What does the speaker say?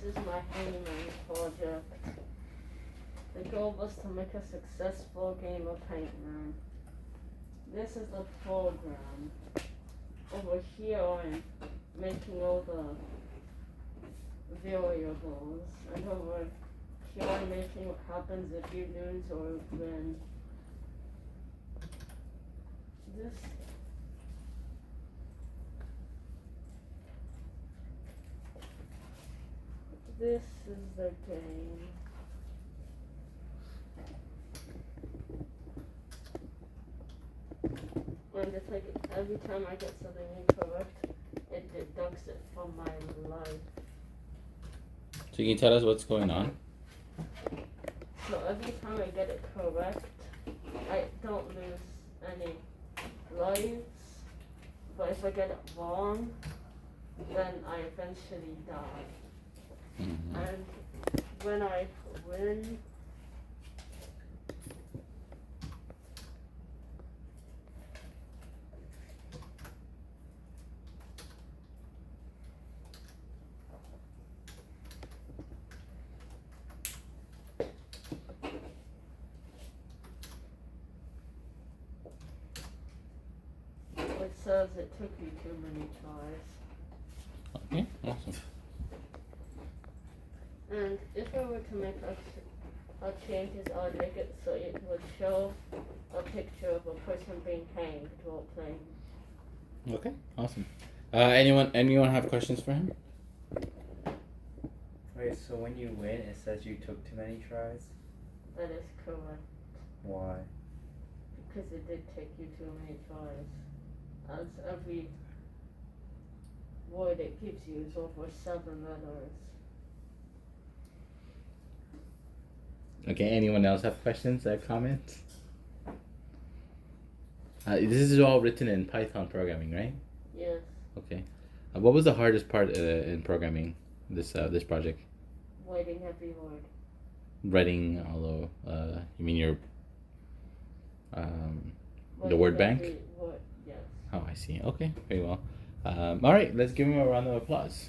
is my Hangman project. The goal was to make a successful game of Hangman. This is the program. Over here I'm making all the variables, and over here I'm making what happens if you lose or win. This is the game. And it's like every time I get something incorrect, it deducts it from my life. So you can tell us what's going on? So every time I get it correct, I don't lose any lives. But if I get it wrong, then I eventually die. Mm-hmm. And when I win, it says it took you too many tries. Okay, awesome. And if I were to make a changes, I would make it so it would show a picture of a person being hanged while playing. Okay, awesome. Anyone have questions for him? Wait, so when you win, it says you took too many tries? That is correct. Why? Because it did take you too many tries. As every word it gives you is over 7 letters. Okay, anyone else have questions or comments? This is all written in Python programming, right? Yes. Okay. What was the hardest part in programming this project? Writing every word. Writing all the you mean your the Writing word bank? every word, yes. Oh, I see. Okay, very well. All right, let's give him a round of applause.